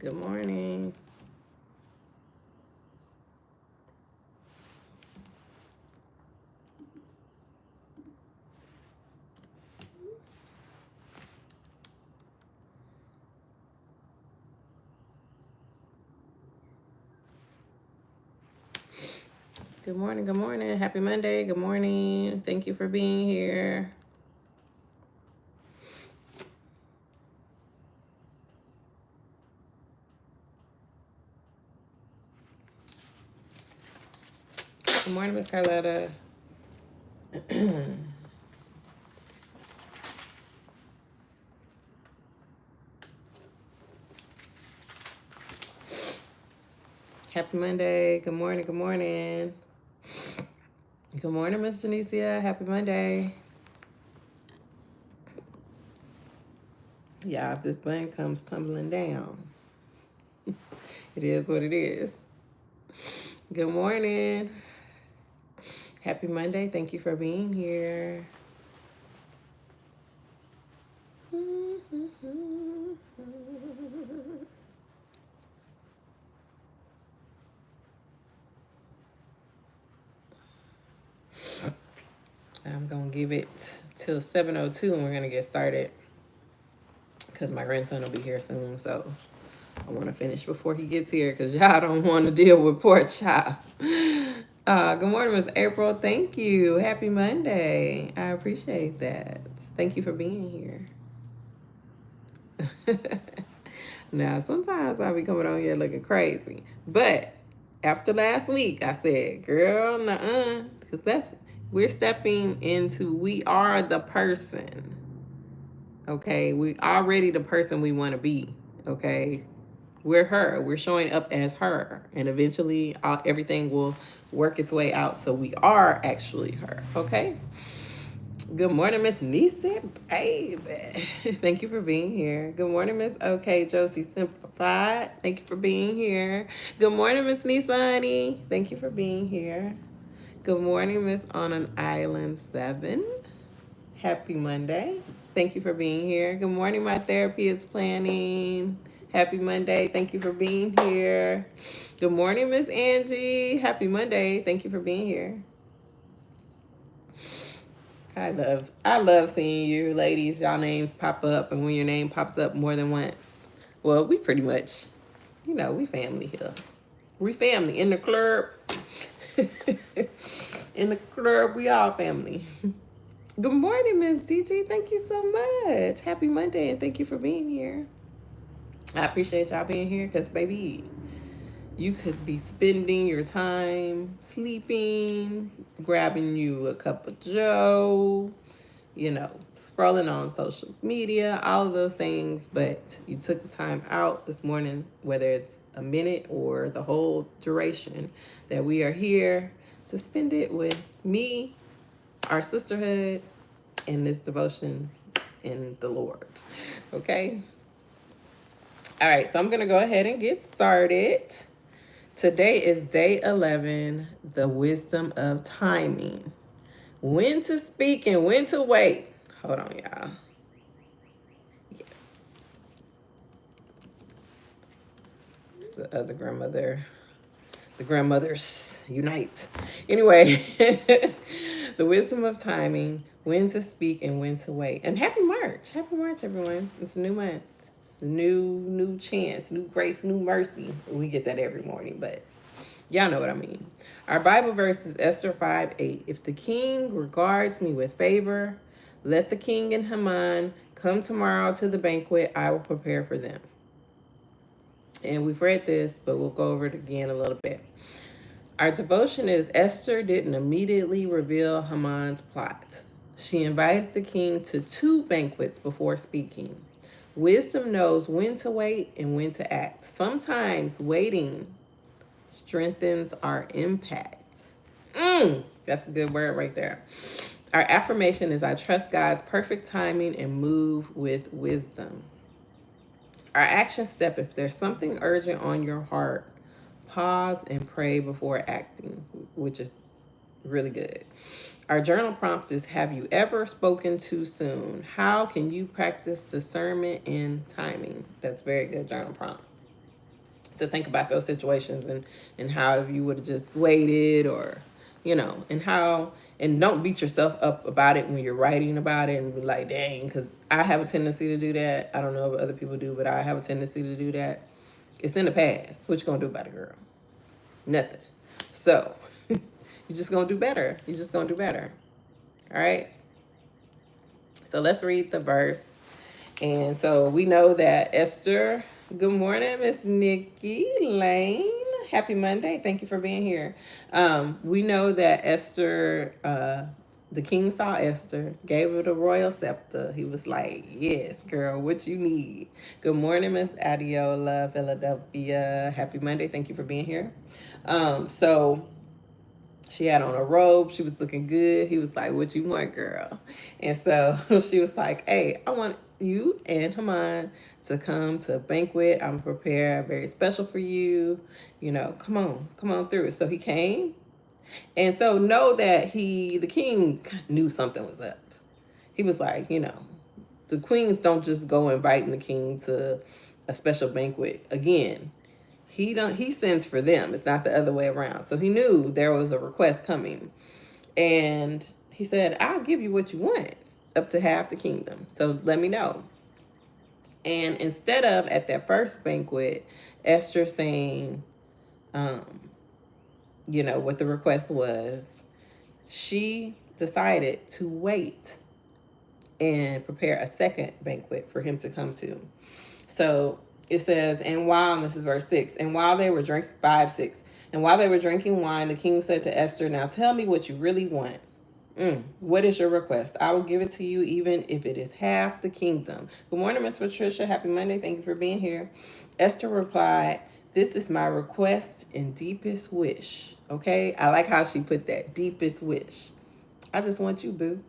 Good morning. Good morning. Good morning. Happy Monday. Good morning. Thank you for being here. Good morning, Miss Carlotta. Happy Monday. Good morning. Good morning. Good morning, Miss Janicia. Happy Monday. Yeah, if this button comes tumbling down, it is what it is. Good morning. Happy Monday. Thank you for being here. I'm going to give it till 7:02 and we're going to get started because my grandson will be here soon. So I want to finish before he gets here because y'all don't want to deal with poor child. Good morning, Miss April. Thank you. Happy Monday. I appreciate that. Thank you for being here. Now, sometimes I'll be coming on here looking crazy. But after last week, I said, girl, nuh-uh. Because we're stepping into, we are the person. Okay? We already the person we want to be. Okay? We're her. We're showing up as her. And eventually, everything will work its way out. So we are actually her. Okay? Good morning, Miss Nisa, baby. Thank you for being here. Good morning, Miss OK Josie Simplified. Thank you for being here. Good morning, Miss Nisa Honey. Thank you for being here. Good morning, Miss On an Island 7. Happy Monday. Thank you for being here. Good morning, my therapy is planning. Happy Monday. Thank you for being here. Good morning, Miss Angie. Happy Monday. Thank you for being here. I love seeing you ladies, y'all names pop up, and when your name pops up more than once. Well, we pretty much, we family here. We family in the club. In the club, we all family. Good morning, Miss DG. Thank you so much. Happy Monday, and thank you for being here. I appreciate y'all being here because, baby, you could be spending your time sleeping, grabbing you a cup of joe, scrolling on social media, all of those things, but you took the time out this morning, whether it's a minute or the whole duration, that we are here to spend it with me, our sisterhood, and this devotion in the Lord. Okay? All right, so I'm going to go ahead and get started. Today is day 11, the wisdom of timing. When to speak and when to wait. Hold on, y'all. Yes. It's the other grandmother. The grandmothers unite. Anyway, the wisdom of timing, when to speak and when to wait. And happy March. Happy March, everyone. It's a new month. It's a new chance, new grace, new mercy. We get that every morning, but y'all know what I mean. Our Bible verse is Esther 5:8. If the king regards me with favor, let the king and Haman come tomorrow to the banquet I will prepare for them. And we've read this, but we'll go over it again a little bit. Our devotion is Esther didn't immediately reveal Haman's plot. She invited the king to 2 banquets before speaking. Wisdom knows when to wait and when to act. Sometimes waiting strengthens our impact. That's a good word right there. Our affirmation is I trust God's perfect timing and move with wisdom. Our action step, if there's something urgent on your heart, pause and pray before acting, which is really good. Our journal prompt is have you ever spoken too soon? How can you practice discernment and timing? That's very good journal prompt. So think about those situations and how if you would have just waited, or, and don't beat yourself up about it when you're writing about it and be like, dang, because I have a tendency to do that. I don't know if other people do, but I have a tendency to do that. It's in the past. What you gonna do about it, girl? Nothing. So you're just gonna do better. You're just gonna do better. All right. So let's read the verse. And so we know that Esther, good morning, Miss Nikki Lane. Happy Monday. Thank you for being here. We know that Esther, the king saw Esther, gave her the royal scepter. He was like, yes, girl, what you need. Good morning, Miss Adiola, Philadelphia. Happy Monday. Thank you for being here. So she had on a robe. She was looking good. He was like, what you want, girl? And so she was like, hey, I want you and Haman to come to a banquet. I'm prepared very special for you. Come on through. So he came. And so know that the king knew something was up. He was like, the queens don't just go inviting the king to a special banquet again. He sends for them. It's not the other way around. So he knew there was a request coming. And he said, I'll give you what you want, up to half the kingdom. So let me know. And instead of at that first banquet, Esther saying, what the request was, she decided to wait and prepare a second banquet for him to come to. So it says, this is verse 6, and while they were drinking, 5, 6, and while they were drinking wine, the king said to Esther, now tell me what you really want. What is your request? I will give it to you, even if it is half the kingdom. Good morning, Miss Patricia. Happy Monday. Thank you for being here. Esther replied, this is my request and deepest wish. Okay? I like how she put that, deepest wish. I just want you, boo.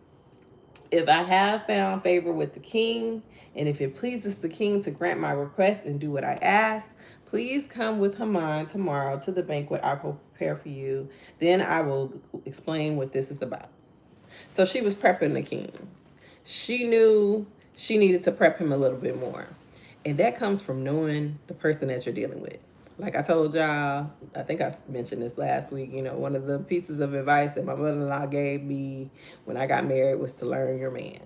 If I have found favor with the king, and if it pleases the king to grant my request and do what I ask, please come with Haman tomorrow to the banquet I will prepare for you. Then I will explain what this is about. So she was prepping the king. She knew she needed to prep him a little bit more. And that comes from knowing the person that you're dealing with. Like I told y'all, I think I mentioned this last week, one of the pieces of advice that my mother-in-law gave me when I got married was to learn your man.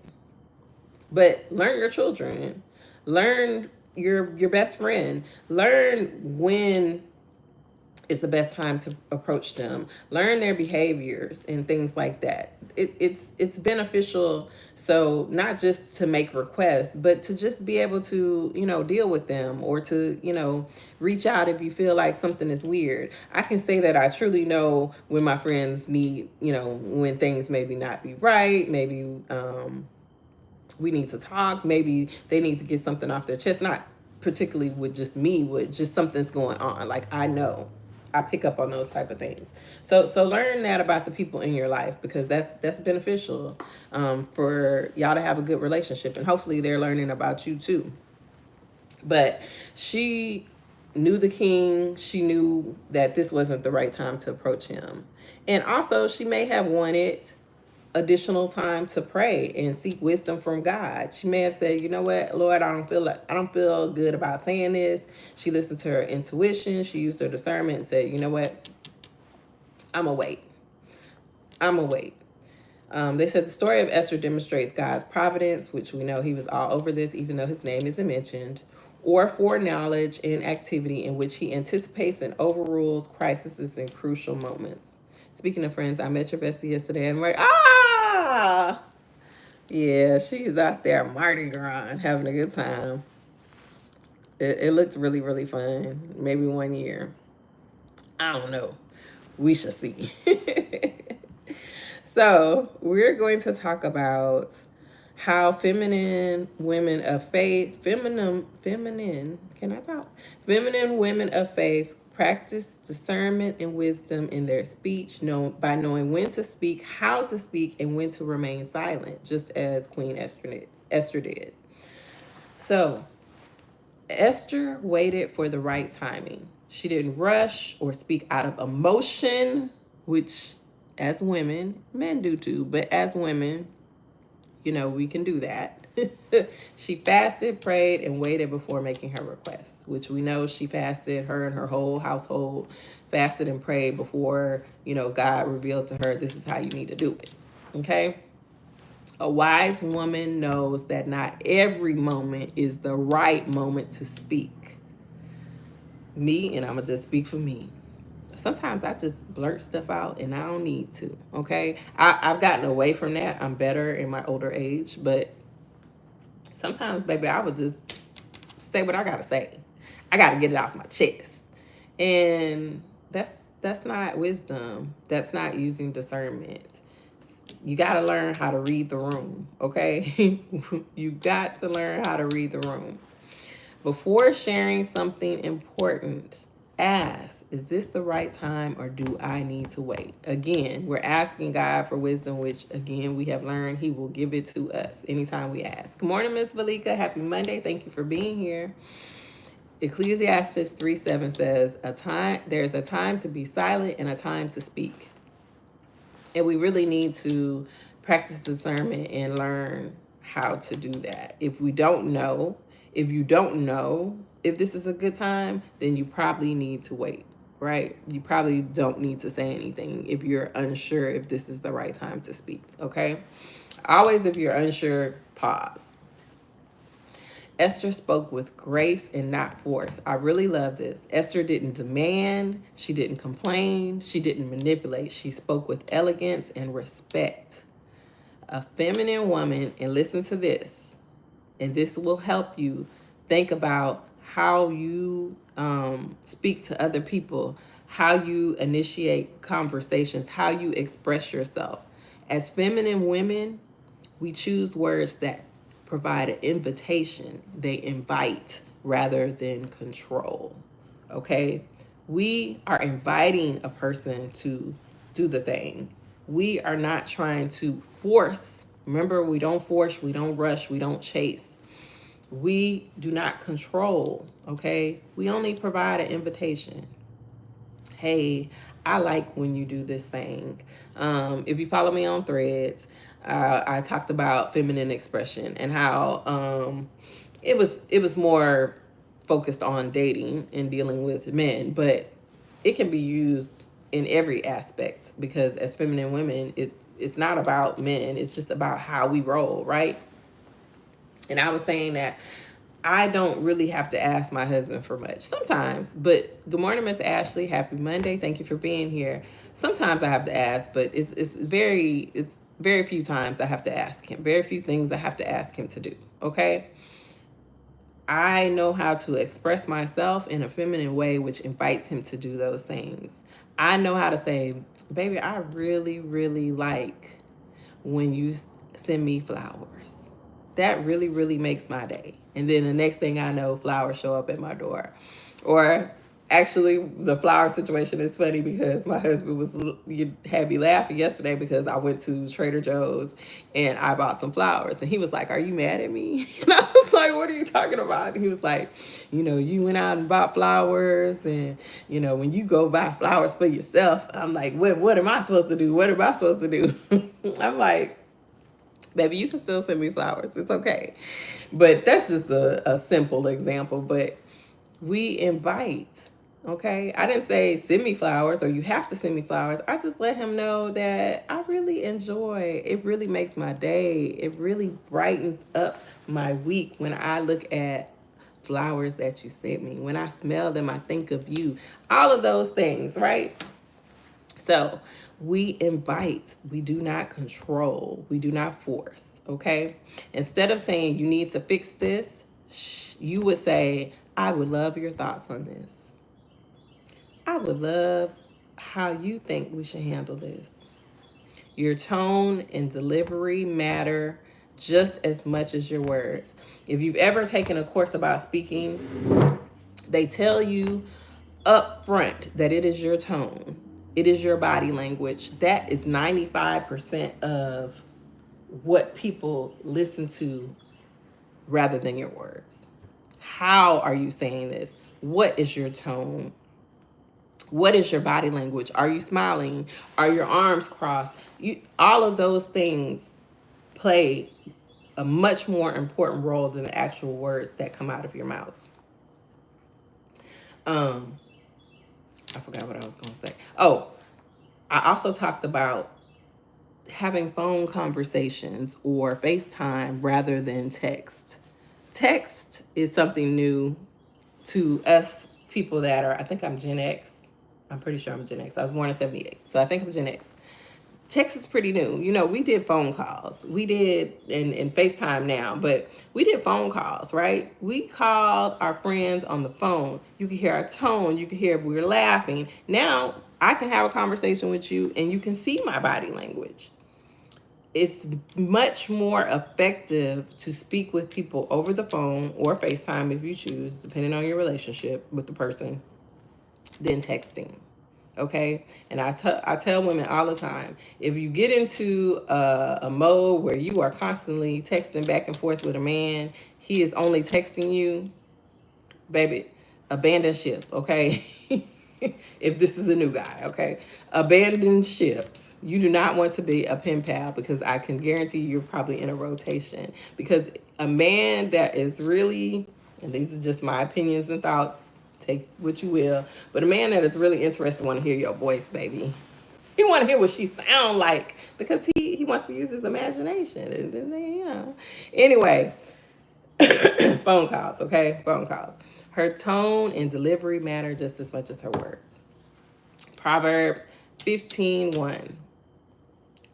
But learn your children. Learn your best friend. Learn when is the best time to approach them. Learn their behaviors and things like that. It's beneficial. So not just to make requests, but to just be able to, deal with them, or to, reach out if you feel like something is weird. I can say that I truly know when my friends need, when things maybe not be right, maybe we need to talk, maybe they need to get something off their chest, not particularly with just me, with just something's going on. Like I pick up on those type of things. So learn that about the people in your life, because that's beneficial for y'all to have a good relationship, and hopefully they're learning about you too. But she knew the king. She knew that this wasn't the right time to approach him. And also she may have wanted additional time to pray and seek wisdom from God. She may have said, you know what, Lord, I don't feel good about saying this. She listened to her intuition. She used her discernment and said, you know what, I'm gonna wait. They said the story of Esther demonstrates God's providence, which we know he was all over this, even though his name isn't mentioned, or foreknowledge and activity in which he anticipates and overrules crises and crucial moments. Speaking of friends, I met your bestie yesterday, and we're like, yeah, she's out there Mardi Gras having a good time. It looks really, really fun. Maybe one year. I don't know. We shall see. So we're going to talk about how feminine women of faith, feminine women of faith practice discernment and wisdom in their speech, by knowing when to speak, how to speak, and when to remain silent, just as Queen Esther did. So Esther waited for the right timing. She didn't rush or speak out of emotion, which as women, men do too, but as women, we can do that. She fasted, prayed, and waited before making her requests, which we know she fasted, her and her whole household fasted and prayed before, God revealed to her, this is how you need to do it. Okay? A wise woman knows that not every moment is the right moment to speak. Me, and I'm going to just speak for me. Sometimes I just blurt stuff out and I don't need to. Okay? I've gotten away from that. I'm better in my older age, but sometimes, baby, I would just say what I gotta say. I gotta get it off my chest. And that's not wisdom. That's not using discernment. You gotta learn how to read the room, okay? You got to learn how to read the room. Before sharing something important, ask, is this the right time or do I need to wait? Again, we're asking God for wisdom, which again, we have learned he will give it to us anytime we ask. Good morning, Miss Valika. Happy Monday. Thank you for being here. Ecclesiastes 3:7 says, there's a time to be silent and a time to speak. And we really need to practice discernment and learn how to do that. If you don't know if this is a good time, then you probably need to wait, right? You probably don't need to say anything if you're unsure if this is the right time to speak, okay? Always, if you're unsure, pause. Esther spoke with grace and not force. I really love this. Esther didn't demand. She didn't complain. She didn't manipulate. She spoke with elegance and respect. A feminine woman, and listen to this, and this will help you think about how you speak to other people, how you initiate conversations, how you express yourself. As feminine women, we choose words that provide an invitation. They invite rather than control. Okay? We are inviting a person to do the thing. We are not trying to force. Remember, we don't force, we don't rush, we don't chase. We do not control, okay? We only provide an invitation. Hey, I like when you do this thing. If you follow me on Threads, I talked about feminine expression and how it was more focused on dating and dealing with men, but it can be used in every aspect because as feminine women, it's not about men. It's just about how we roll, right? And I was saying that I don't really have to ask my husband for much sometimes, but good morning, Miss Ashley. Happy Monday. Thank you for being here. Sometimes I have to ask, but it's very few times I have to ask him. Very few things I have to ask him to do. Okay. I know how to express myself in a feminine way, which invites him to do those things. I know how to say, baby, I really, really like when you send me flowers. That really, really makes my day. And then the next thing I know, flowers show up at my door. Or actually, the flower situation is funny because my husband had me laughing yesterday because I went to Trader Joe's and I bought some flowers. And he was like, are you mad at me? And I was like, what are you talking about? And he was like, you went out and bought flowers. And, when you go buy flowers for yourself, I'm like, what am I supposed to do? What am I supposed to do? I'm like, baby, you can still send me flowers. It's okay. But that's just a simple example. But we invite, okay? I didn't say send me flowers or you have to send me flowers. I just let him know that I really enjoy. It really makes my day. It really brightens up my week when I look at flowers that you sent me. When I smell them, I think of you. All of those things, right? So we invite, we do not control, we do not force, okay? Instead of saying you need to fix this, you would say, I would love your thoughts on this. I would love how you think we should handle this. Your tone and delivery matter just as much as your words. If you've ever taken a course about speaking, they tell you up front that it is your tone, it is your body language. That is 95% of what people listen to rather than your words. How are you saying this? What is your tone? What is your body language? Are you smiling? Are your arms crossed? All of those things play a much more important role than the actual words that come out of your mouth. Um, I forgot what I was going to say. Oh, I also talked about having phone conversations or FaceTime rather than text. Text is something new to us people that are, I think I'm Gen X. I'm pretty sure I'm Gen X. I was born in 78. So I think I'm Gen X. Text is pretty new. You know, we did phone calls. We did in FaceTime now, but we did phone calls, right? We called our friends on the phone. You could hear our tone. You could hear if we were laughing. Now I can have a conversation with you and you can see my body language. It's much more effective to speak with people over the phone or FaceTime if you choose, depending on your relationship with the person, than texting. Okay, and I tell women all the time, if you get into a mode where you are constantly texting back and forth with a man, he is only texting you, baby, abandon ship. Okay, if this is a new guy, okay, abandon ship. You do not want to be a pen pal, because I can guarantee you're probably in a rotation. Because a man that is really, and these are just my opinions and thoughts, take what you will, but a man that is really interested want to hear your voice, baby. He want to hear what she sound like, because he wants to use his imagination. And then, anyway, phone calls, okay? Phone calls. Her tone and delivery matter just as much as her words. Proverbs 15:1.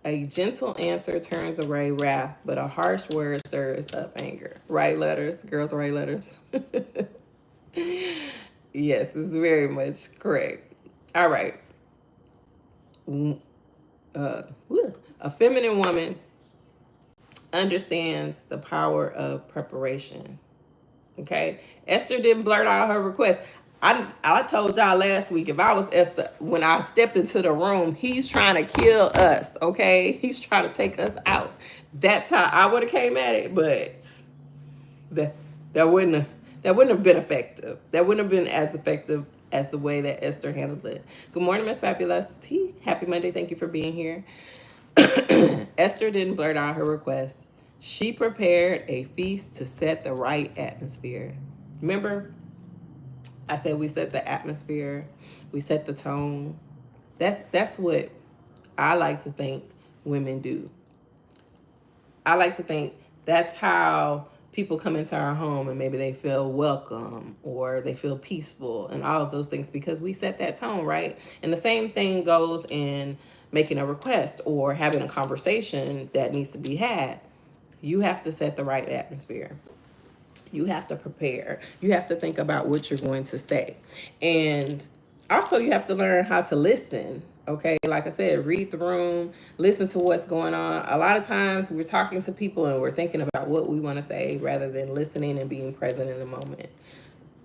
A gentle answer turns away wrath, but a harsh word stirs up anger. Write letters. Girls, write letters. Yes, it's very much correct. All right. A feminine woman understands the power of preparation. Okay, Esther didn't blurt out her request. I told y'all last week, if I was Esther, when I stepped into the room, he's trying to kill us. Okay, he's trying to take us out. That's how I would have came at it, but that that wouldn't have been effective. That wouldn't have been as effective as the way that Esther handled it. Good morning, Miss Fabulous T. Happy Monday. Thank you for being here. Esther didn't blurt out her request. She prepared a feast to set the right atmosphere. Remember, I said we set the atmosphere, we set the tone. That's what I like to think women do. I like to think that's how people come into our home, and maybe they feel welcome or they feel peaceful and all of those things, because we set that tone, right? And the same thing goes in making a request or having a conversation that needs to be had. You have to set the right atmosphere. You have to prepare. You have to think about what you're going to say. And also, you have to learn how to listen. Okay, like I said, read the room, listen to what's going on. A lot of times we're talking to people and we're thinking about what we want to say rather than listening and being present in the moment.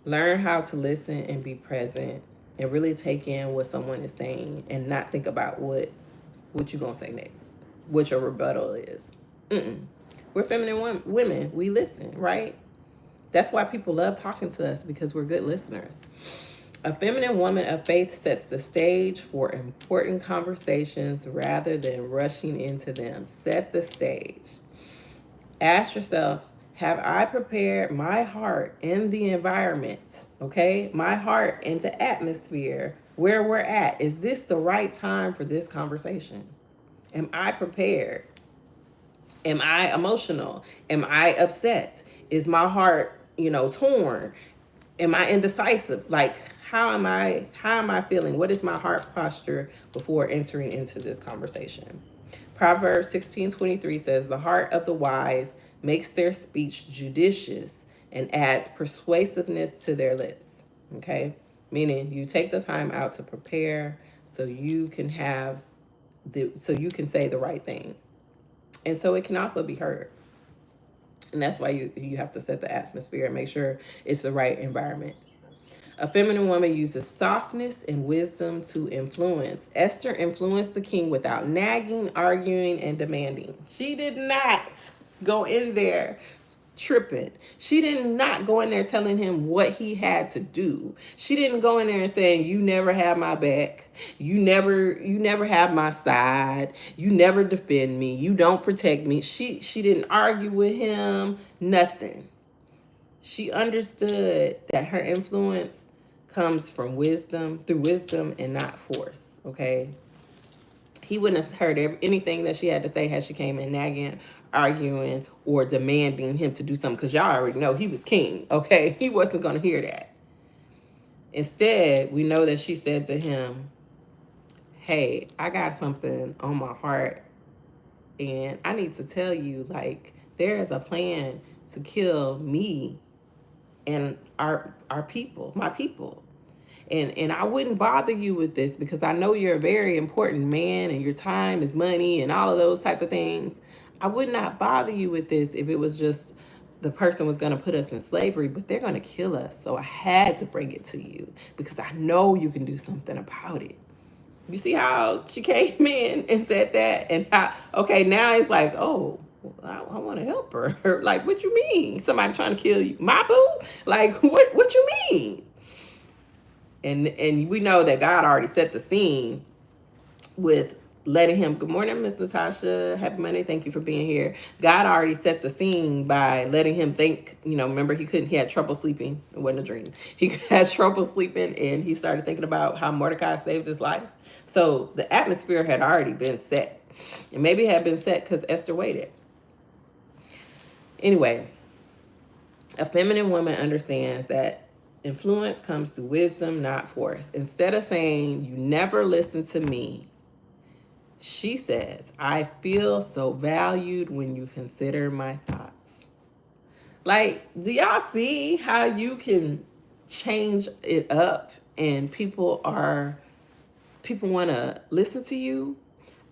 Learn how to listen and be present and really take in what someone is saying and not think about what you're going to say next, what your rebuttal is. We're feminine women. We listen, right? That's why people love talking to us, because we're good listeners. A feminine woman of faith sets the stage for important conversations rather than rushing into them. Set the stage. Ask yourself, have I prepared my heart in the environment? Okay? My heart in the atmosphere where we're at. Is this the right time for this conversation? Am I prepared? Am I emotional? Am I upset? Is my heart, torn? Am I indecisive? Like, how am I feeling? What is my heart posture before entering into this conversation? Proverbs 16:23 says, the heart of the wise makes their speech judicious and adds persuasiveness to their lips. Okay? Meaning you take the time out to prepare so you can say the right thing. And so it can also be heard. And that's why you have to set the atmosphere and make sure it's the right environment. A feminine woman uses softness and wisdom to influence. Esther influenced the king without nagging, arguing, and demanding. She did not go in there tripping. She did not go in there telling him what he had to do. She didn't go in there and saying, you never have my back. You never have my side. You never defend me. You don't protect me. She didn't argue with him, nothing. She understood that her influence comes from wisdom, through wisdom and not force, okay? He wouldn't have heard anything that she had to say had she came in nagging, arguing, or demanding him to do something, because y'all already know he was king, okay? He wasn't going to hear that. Instead, we know that she said to him, hey, I got something on my heart, and I need to tell you, like, there is a plan to kill me and our people, my people. And I wouldn't bother you with this because I know you're a very important man and your time is money and all of those type of things. I would not bother you with this if it was just the person was going to put us in slavery, but they're going to kill us. So I had to bring it to you because I know you can do something about it. You see how she came in and said that? And how, okay, now it's like, oh, I want to help her. Like, what you mean? Somebody trying to kill you? My boo? Like, what you mean? And we know that God already set the scene with letting him, good morning, Miss Natasha, happy Monday, thank you for being here. God already set the scene by letting him think, remember he had trouble sleeping. It wasn't a dream. He had trouble sleeping and he started thinking about how Mordecai saved his life. So the atmosphere had already been set. And maybe it had been set because Esther waited. Anyway, a feminine woman understands that influence comes through wisdom, not force. Instead of saying, you never listen to me, she says, I feel so valued when you consider my thoughts. Like, do y'all see how you can change it up and people want to listen to you?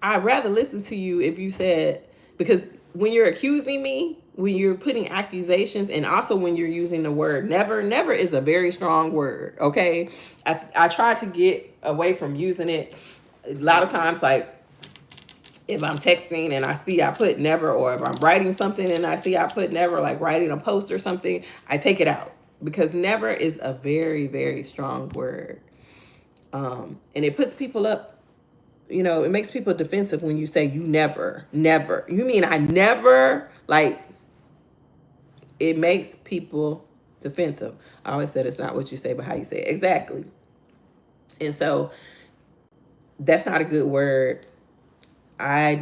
I'd rather listen to you if you said, because when you're accusing me, when you're putting accusations, and also when you're using the word never is a very strong word, okay? I try to get away from using it a lot of times, like if I'm texting and I see I put never, or if I'm writing something and I see I put never, like writing a post or something, I take it out because never is a very, very strong word. And it puts people up, it makes people defensive when you say you never. You mean I never, like, it makes people defensive. I always said it's not what you say, but how you say it. Exactly. And so that's not a good word. I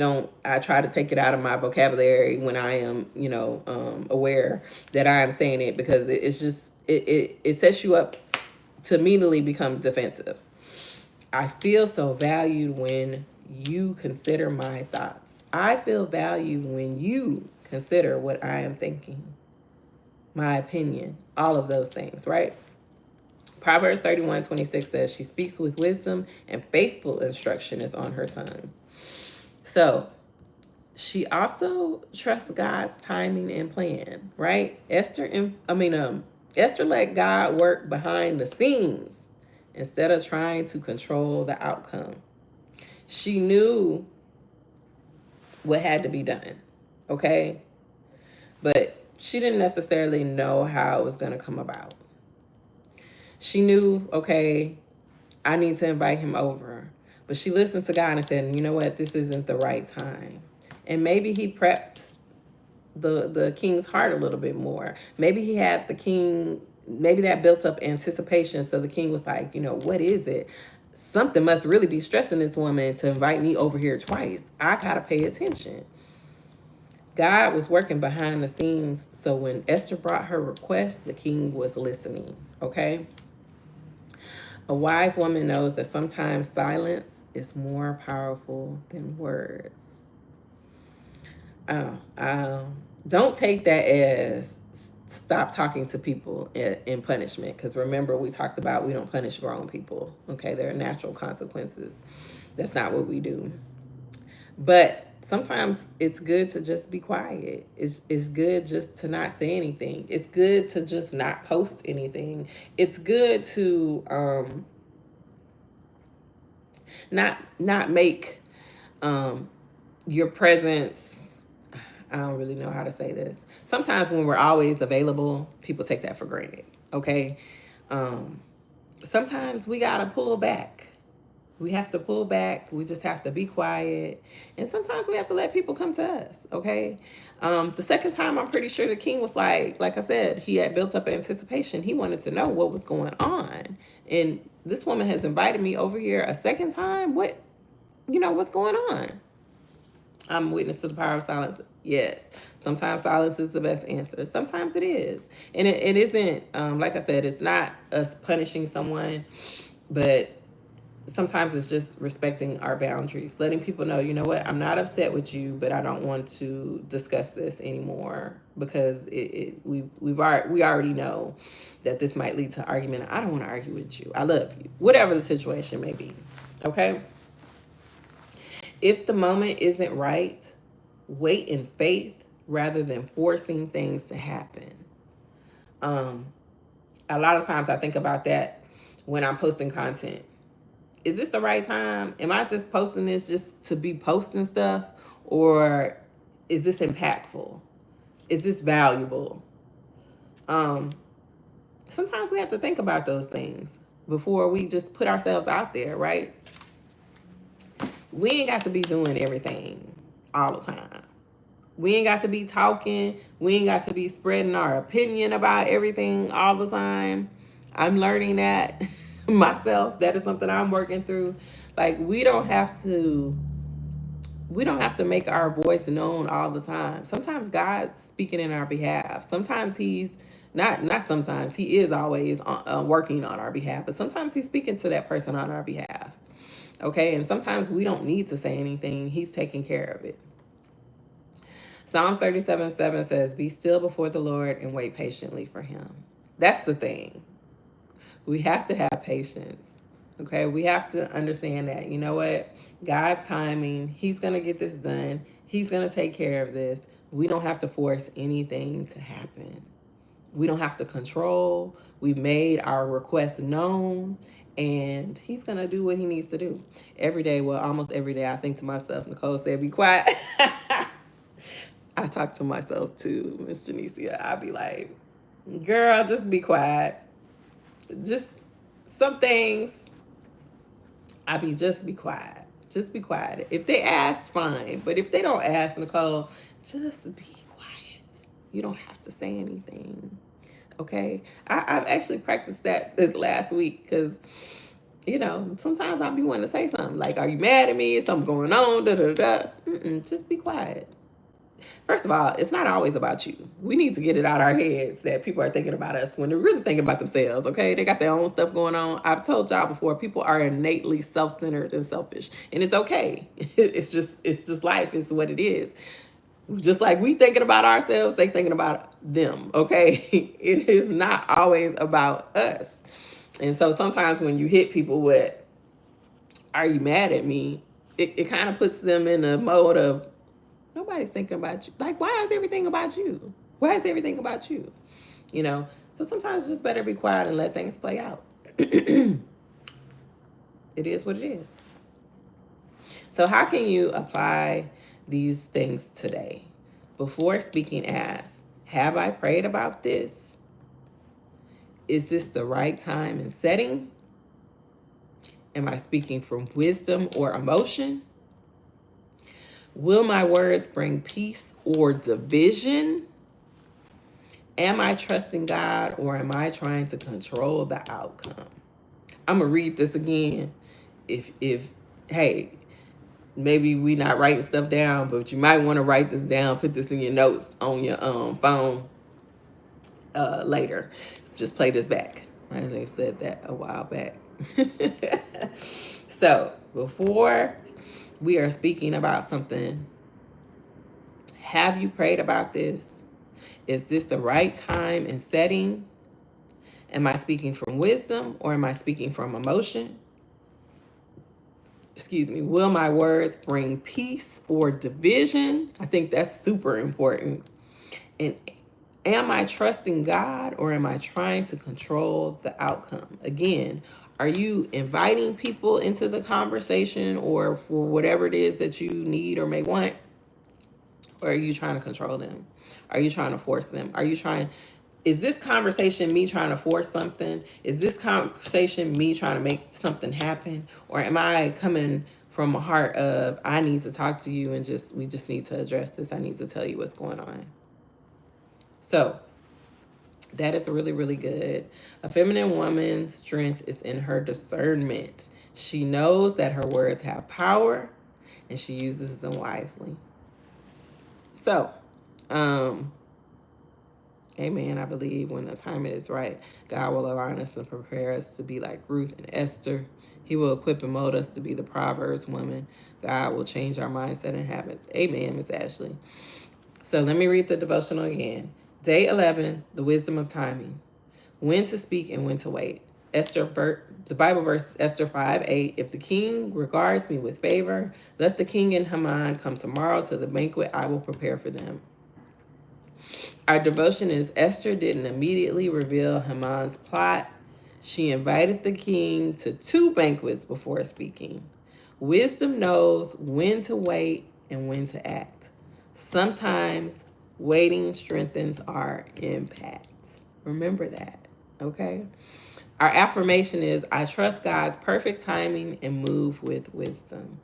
try to take it out of my vocabulary when I am, aware that I am saying it, because it's just, it sets you up to immediately become defensive. I feel so valued when you consider my thoughts. I feel valued when you consider what I am thinking, my opinion, all of those things, right? Proverbs 31:26 says, she speaks with wisdom and faithful instruction is on her tongue. So she also trusts God's timing and plan, right? Esther let God work behind the scenes instead of trying to control the outcome. She knew what had to be done, okay? But she didn't necessarily know how it was going to come about. She knew, okay, I need to invite him over. But she listened to God and said, you know what, this isn't the right time. And maybe he prepped the king's heart a little bit more. Maybe he had the king, maybe that built up anticipation. So the king was like, what is it? Something must really be stressing this woman to invite me over here twice. I got to pay attention. God was working behind the scenes. So when Esther brought her request, the king was listening, okay? A wise woman knows that sometimes silence is more powerful than words. Don't take that as stop talking to people in punishment, because remember, we talked about we don't punish grown people, okay? There are natural consequences. That's not what we do. But sometimes it's good to just be quiet. It's good just to not say anything. It's good to just not post anything. It's good to not make your presence, I don't really know how to say this. Sometimes when we're always available, people take that for granted. Okay. Um, Sometimes we got to pull back. We have to pull back. We just have to be quiet. And sometimes we have to let people come to us. Okay. The second time, I'm pretty sure the king was like I said, he had built up anticipation. He wanted to know what was going on. And this woman has invited me over here a second time. What's going on? I'm a witness to the power of silence. Yes. Sometimes silence is the best answer. Sometimes it is. And it isn't, like I said, it's not us punishing someone, but sometimes it's just respecting our boundaries, letting people know, you know what, I'm not upset with you, but I don't want to discuss this anymore because we already know that this might lead to argument. I don't want to argue with you. I love you. Whatever the situation may be. Okay? If the moment isn't right, wait in faith rather than forcing things to happen. A lot of times I think about that when I'm posting content. Is this the right time? Am I just posting this just to be posting stuff? Or is this impactful? Is this valuable? Sometimes we have to think about those things before we just put ourselves out there, right? We ain't got to be doing everything all the time. We ain't got to be talking. We ain't got to be spreading our opinion about everything all the time. I'm learning that myself. That is something I'm working through. Like we don't have to make our voice known all the time. Sometimes God's speaking in our behalf. Sometimes he's not sometimes, he is always working on our behalf, but sometimes he's speaking to that person on our behalf. Okay? And sometimes we don't need to say anything. He's taking care of it. Psalms 37:7 says, "Be still before the Lord and wait patiently for him." That's the thing. We have to have patience. Okay, we have to understand that, you know what? God's timing, he's going to get this done. He's going to take care of this. We don't have to force anything to happen. We don't have to control. We've made our request known, and he's going to do what he needs to do. Every day, well, almost every day, I think to myself, Nicole said, be quiet. I talk to myself too, Miss Janicia. I'll be like, girl, just be quiet. Just some things, just be quiet. Just be quiet. If they ask, fine. But if they don't ask, Nicole, just be quiet. You don't have to say anything. Okay? I've actually practiced that this last week because, sometimes I'll be wanting to say something. Like, are you mad at me? Is something going on? Just be quiet. First of all, it's not always about you. We need to get it out of our heads that people are thinking about us when they're really thinking about themselves, okay? They got their own stuff going on. I've told y'all before, people are innately self-centered and selfish. And it's okay. It's just life. It's what it is. Just like we thinking about ourselves, they thinking about them, okay? It is not always about us. And so sometimes when you hit people with, are you mad at me? It kind of puts them in a mode of, nobody's thinking about you. Like, why is everything about you? Why is everything about you? So sometimes it's just better be quiet and let things play out. It is what it is. So how can you apply these things today? Before speaking, ask, have I prayed about this? Is this the right time and setting? Am I speaking from wisdom or emotion? Will my words bring peace or division? Am I trusting God or am I trying to control the outcome? I'm going to read this again. If hey, maybe we not writing stuff down, but you might want to write this down, put this in your notes on your phone later. Just play this back. I said that a while back. So before we are speaking about something, have you prayed about this? Is this the right time and setting? Am I speaking from wisdom or am I speaking from emotion? Excuse me. Will my words bring peace or division? I think that's super important. And am I trusting God or am I trying to control the outcome? Again, are you inviting people into the conversation or for whatever it is that you need or may want? Or are you trying to control them? Are you trying to force them? Is this conversation me trying to force something? Is this conversation me trying to make something happen? Or am I coming from a heart of, I need to talk to you and we just need to address this. I need to tell you what's going on. So that is really, really good. A feminine woman's strength is in her discernment. She knows that her words have power and she uses them wisely. So, amen. I believe when the time is right, God will align us and prepare us to be like Ruth and Esther. He will equip and mold us to be the Proverbs woman. God will change our mindset and habits. Amen, Miss Ashley. So let me read the devotional again. Day 11, the wisdom of timing. When to speak and when to wait. The Bible verse, Esther 5:8. If the king regards me with favor, let the king and Haman come tomorrow to the banquet I will prepare for them. Our devotion is Esther didn't immediately reveal Haman's plot. She invited the king to 2 banquets before speaking. Wisdom knows when to wait and when to act. Sometimes waiting strengthens our impact. Remember that, okay? Our affirmation is, I trust God's perfect timing and move with wisdom.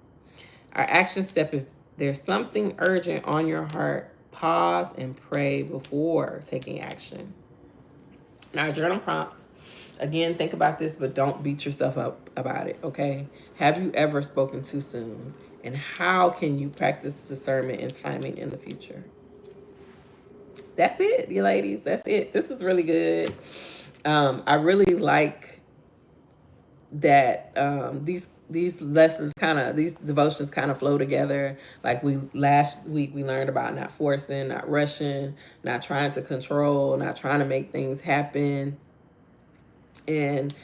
Our action step, if there's something urgent on your heart, pause and pray before taking action. And our journal prompts, again, think about this, but don't beat yourself up about it, okay? Have you ever spoken too soon? And how can you practice discernment and timing in the future? That's it, you ladies. That's it. This is really good. I really like that these lessons these devotions kind of flow together. Like last week we learned about not forcing, not rushing, not trying to control, not trying to make things happen. And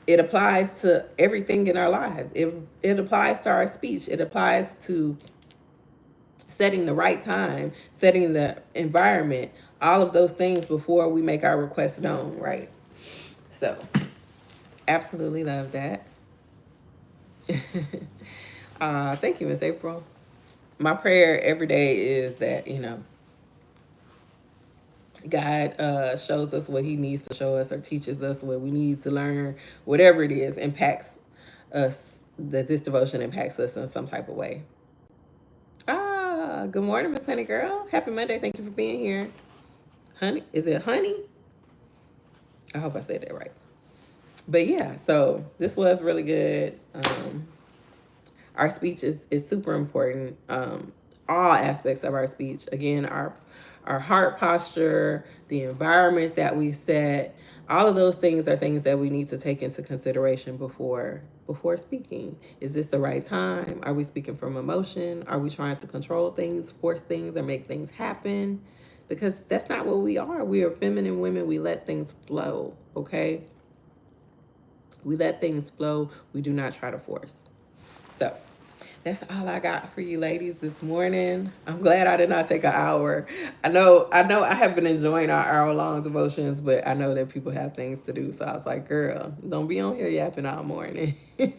it applies to everything in our lives. It applies to our speech. It applies to setting the right time, setting the environment, all of those things before we make our requests known, right? So, absolutely love that. Thank you, Miss April. My prayer every day is that, God shows us what he needs to show us or teaches us what we need to learn, whatever it is, impacts us, that this devotion impacts us in some type of way. Good morning, Miss Honey Girl. Happy Monday. Thank you for being here. Honey, is it Honey? I hope I said that right. But yeah, so this was really good. Our speech is super important. All aspects of our speech. Again, our heart posture, the environment that we set, all of those things are things that we need to take into consideration before speaking. Is this the right time? Are we speaking from emotion? Are we trying to control things, force things, or make things happen? Because that's not what we are. We are feminine women. We let things flow, okay? We let things flow. We do not try to force. So that's all I got for you ladies this morning. I'm glad I did not take an hour. I know I have been enjoying our hour-long devotions, but I know that people have things to do. So I was like, girl, don't be on here yapping all morning. Good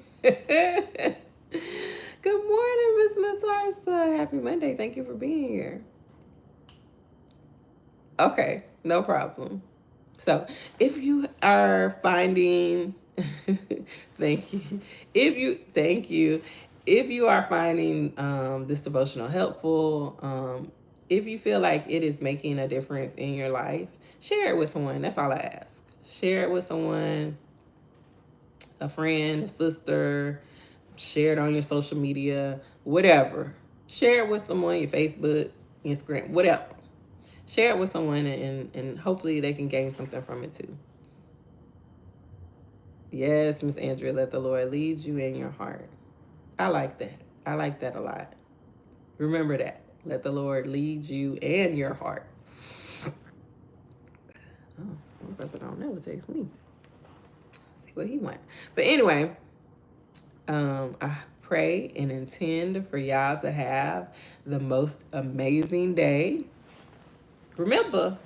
morning, Miss Natarsa. Happy Monday. Thank you for being here. Okay, no problem. So if you are finding thank you. Thank you. If you are finding this devotional helpful, if you feel like it is making a difference in your life, share it with someone. That's all I ask. Share it with someone, a friend, a sister, share it on your social media, whatever. Share it with someone, your Facebook, Instagram, whatever. Share it with someone and hopefully they can gain something from it too. Yes, Miss Andrea, let the Lord lead you in your heart. I like that. I like that a lot. Remember that. Let the Lord lead you and your heart. Oh, my brother don't never text me. See what he wants. But anyway, I pray and intend for y'all to have the most amazing day. Remember,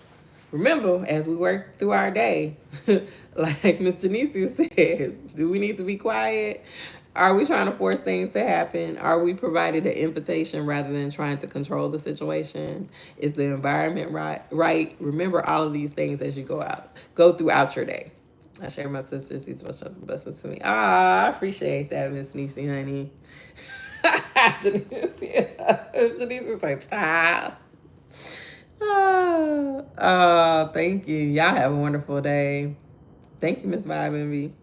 as we work through our day, like Miss Janicia says, do we need to be quiet? Are we trying to force things to happen? Are we providing an invitation rather than trying to control the situation? Is the environment right? Remember all of these things as you go throughout your day. I share my sisters. These much blessings to me. Ah, I appreciate that, Miss Niecy, honey. Janice, yeah. Janice is like, child. Thank you. Y'all have a wonderful day. Thank you, Miss Vibe Envy.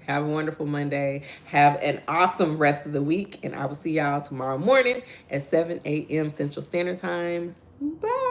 Have a wonderful Monday. Have an awesome rest of the week. And I will see y'all tomorrow morning at 7 a.m. Central Standard Time. Bye.